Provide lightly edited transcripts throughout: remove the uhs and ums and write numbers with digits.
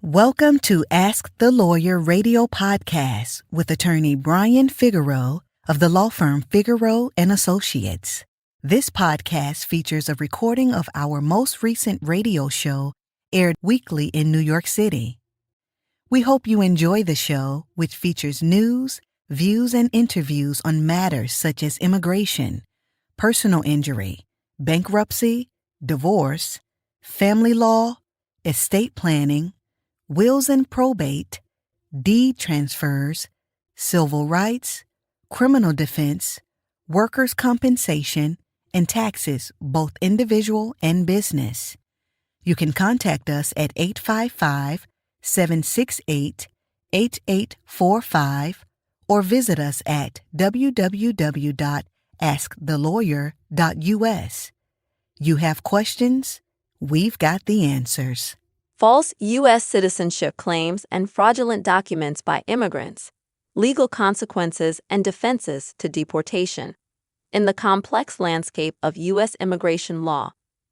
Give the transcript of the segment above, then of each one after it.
Welcome to Ask the Lawyer radio podcast with attorney Brian Figueroa of the law firm Figueroa and Associates. This podcast features a recording of our most recent radio show aired weekly in New York City. We hope you enjoy the show, which features news, views, and interviews on matters such as immigration, personal injury, bankruptcy, divorce, family law, estate planning, wills and probate, deed transfers, civil rights, criminal defense, workers' compensation, and taxes, both individual and business. You can contact us at 855-768-8845 or visit us at www.askthelawyer.us. You have questions? We've got the answers. False U.S. citizenship claims and fraudulent documents by immigrants, legal consequences and defenses to deportation. In the complex landscape of U.S. immigration law,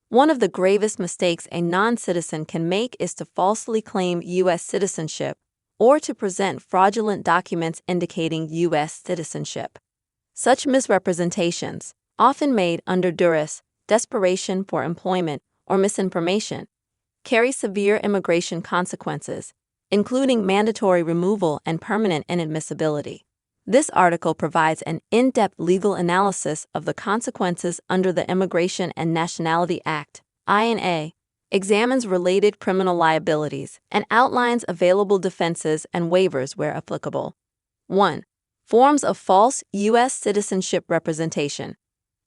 one of the gravest mistakes a non-citizen can make is to falsely claim U.S. citizenship or to present fraudulent documents indicating U.S. citizenship. Such misrepresentations, often made under duress, desperation for employment, or misinformation, carry severe immigration consequences, including mandatory removal and permanent inadmissibility. This article provides an in-depth legal analysis of the consequences under the Immigration and Nationality Act, INA, examines related criminal liabilities, and outlines available defenses and waivers where applicable. 1. Forms of false U.S. citizenship representation.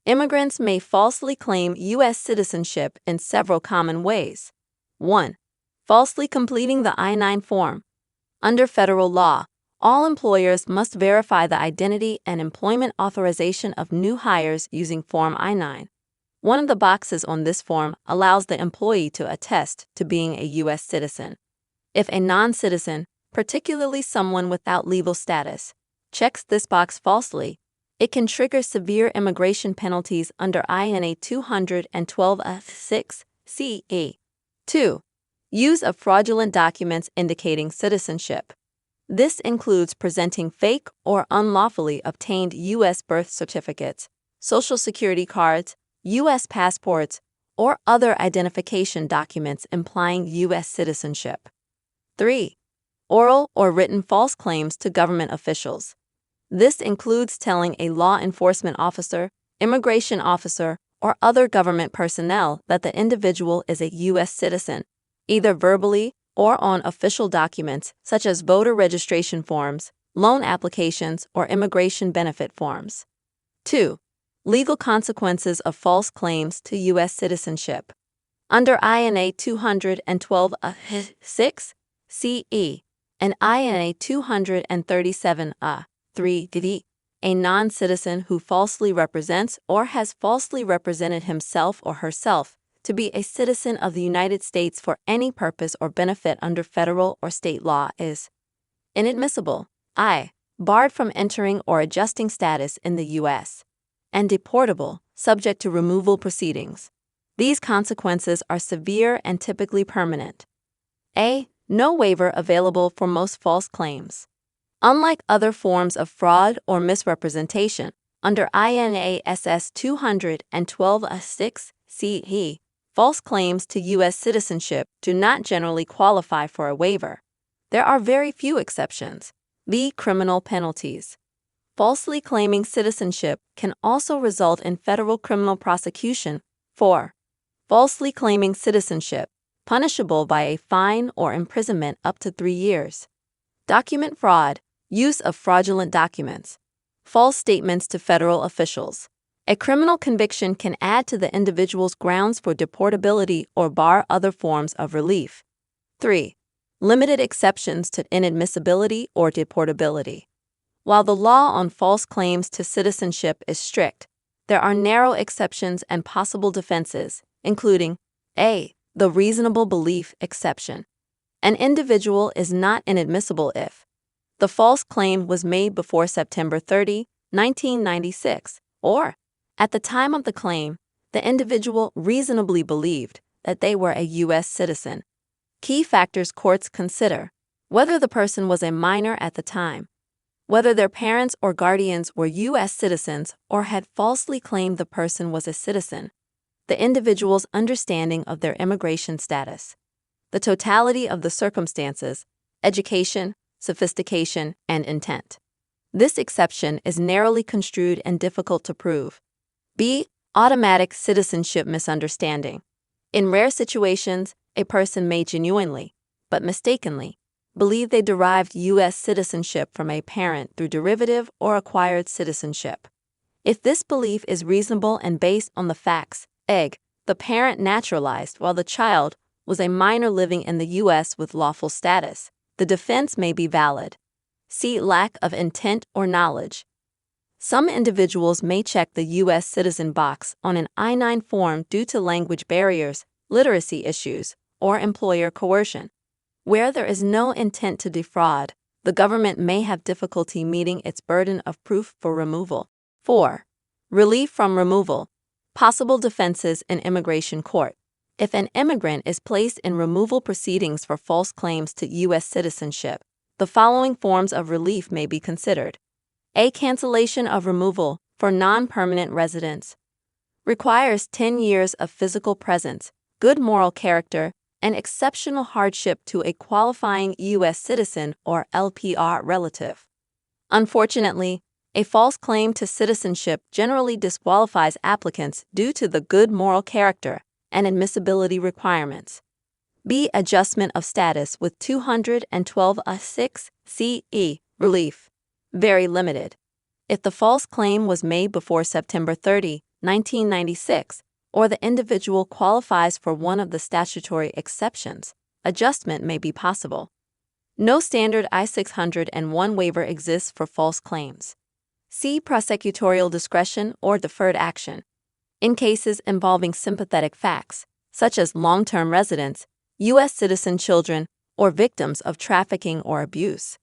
Immigrants may falsely claim U.S. citizenship in several common ways. 1. Falsely completing the I-9 form. Under federal law, all employers must verify the identity and employment authorization of new hires using Form I-9. One of the boxes on this form allows the employee to attest to being a U.S. citizen. If a non-citizen, particularly someone without legal status, checks this box falsely, it can trigger severe immigration penalties under INA 212(6) CE. 2. Use of fraudulent documents indicating citizenship. This includes presenting fake or unlawfully obtained U.S. birth certificates, Social Security cards, U.S. passports, or other identification documents implying U.S. citizenship. 3. Oral or written false claims to government officials. This includes telling a law enforcement officer, immigration officer, or other government personnel that the individual is a U.S. citizen, either verbally or on official documents such as voter registration forms, loan applications, or immigration benefit forms. 2. Legal consequences of false claims to U.S. citizenship. Under INA 212(6) CE and INA 237(3) a non-citizen who falsely represents or has falsely represented himself or herself to be a citizen of the United States for any purpose or benefit under federal or state law is inadmissible, barred from entering or adjusting status in the U.S., and deportable, subject to removal proceedings. These consequences are severe and typically permanent. No waiver available for most false claims. Unlike other forms of fraud or misrepresentation, under INA SS 212(6) CE, false claims to U.S. citizenship do not generally qualify for a waiver. There are very few exceptions. Criminal penalties. Falsely claiming citizenship can also result in federal criminal prosecution for falsely claiming citizenship, punishable by a fine or imprisonment up to 3 years. Document fraud. Use of fraudulent documents. False statements to federal officials. A criminal conviction can add to the individual's grounds for deportability or bar other forms of relief. 3. Limited exceptions to inadmissibility or deportability. While the law on false claims to citizenship is strict, there are narrow exceptions and possible defenses, including a. The reasonable belief exception. An individual is not inadmissible if the false claim was made before September 30, 1996, or at the time of the claim, the individual reasonably believed that they were a U.S. citizen. Key factors courts consider: whether the person was a minor at the time, whether their parents or guardians were U.S. citizens or had falsely claimed the person was a citizen, the individual's understanding of their immigration status, the totality of the circumstances, education, sophistication, and intent. This exception is narrowly construed and difficult to prove. B. Automatic citizenship misunderstanding. In rare situations, a person may genuinely, but mistakenly, believe they derived U.S. citizenship from a parent through derivative or acquired citizenship. If this belief is reasonable and based on the facts, the parent naturalized while the child was a minor living in the U.S. with lawful status, the defense may be valid. C. Lack of intent or knowledge. Some individuals may check the U.S. citizen box on an I-9 form due to language barriers, literacy issues, or employer coercion. Where there is no intent to defraud, the government may have difficulty meeting its burden of proof for removal. 4. Relief from removal. Possible defenses in immigration court. If an immigrant is placed in removal proceedings for false claims to U.S. citizenship, the following forms of relief may be considered. A. Cancellation of removal for non-permanent residents. Requires 10 years of physical presence, good moral character, and exceptional hardship to a qualifying U.S. citizen or LPR relative. Unfortunately, a false claim to citizenship generally disqualifies applicants due to the good moral character and admissibility requirements. B. Adjustment of status with 212(6) CE relief. Very limited. If the false claim was made before September 30, 1996, or the individual qualifies for one of the statutory exceptions, adjustment may be possible. No standard I-601 waiver exists for false claims. C. Prosecutorial discretion or deferred action. In cases involving sympathetic facts, such as long-term residents, U.S. citizen children, or victims of trafficking or abuse,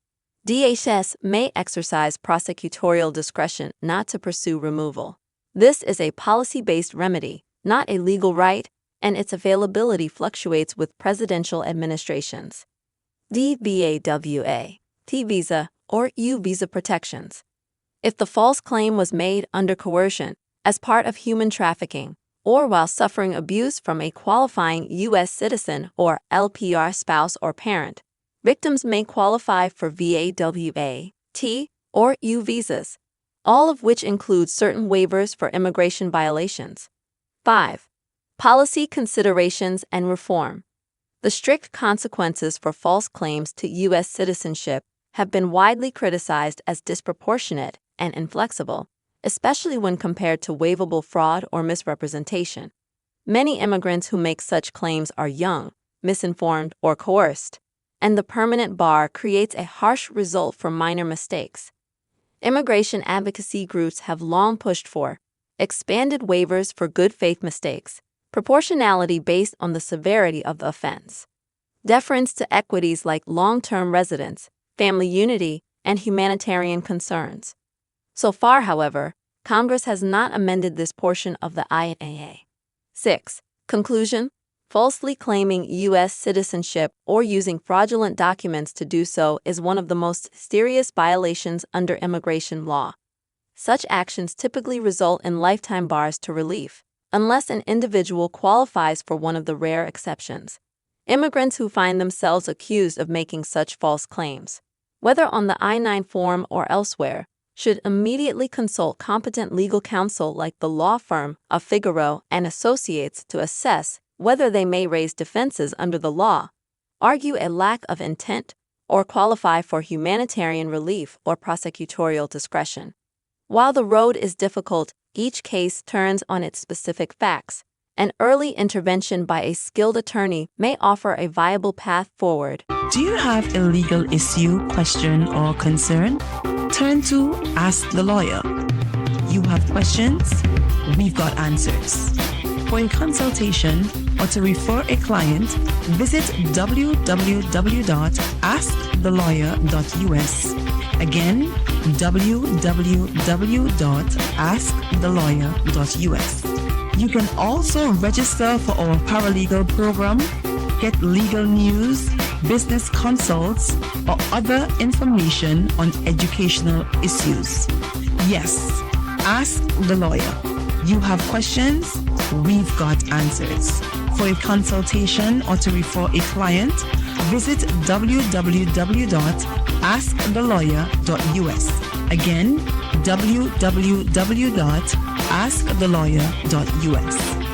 DHS may exercise prosecutorial discretion not to pursue removal. This is a policy-based remedy, not a legal right, and its availability fluctuates with presidential administrations. D. VAWA, T visa, or U visa protections. If the false claim was made under coercion, as part of human trafficking, or while suffering abuse from a qualifying U.S. citizen or LPR spouse or parent, victims may qualify for VAWA, T, or U visas, all of which include certain waivers for immigration violations. 5. Policy considerations and reform. The strict consequences for false claims to U.S. citizenship have been widely criticized as disproportionate and inflexible, especially when compared to waivable fraud or misrepresentation. Many immigrants who make such claims are young, misinformed, or coerced, and the permanent bar creates a harsh result for minor mistakes. Immigration advocacy groups have long pushed for expanded waivers for good faith mistakes, proportionality based on the severity of the offense, deference to equities like long-term residence, family unity, and humanitarian concerns. So far, however, Congress has not amended this portion of the INAA. 6. Conclusion: falsely claiming U.S. citizenship or using fraudulent documents to do so is one of the most serious violations under immigration law. Such actions typically result in lifetime bars to relief, unless an individual qualifies for one of the rare exceptions. Immigrants who find themselves accused of making such false claims, whether on the I-9 form or elsewhere, should immediately consult competent legal counsel like the law firm of Figaro and Associates to assess whether they may raise defenses under the law, argue a lack of intent, or qualify for humanitarian relief or prosecutorial discretion. While the road is difficult, each case turns on its specific facts. An early intervention by a skilled attorney may offer a viable path forward. Do you have a legal issue, question, or concern? Turn to Ask the Lawyer. You have questions? We've got answers. For a consultation or to refer a client, visit www.askthelawyer.us. Again, www.askthelawyer.us. You can also register for our paralegal program get legal news, business consults, or other information on educational issues. Yes, ask the lawyer. You have questions, we've got answers. For a consultation or to refer a client, visit www.askthelawyer.us. Again, www.askthelawyer.us.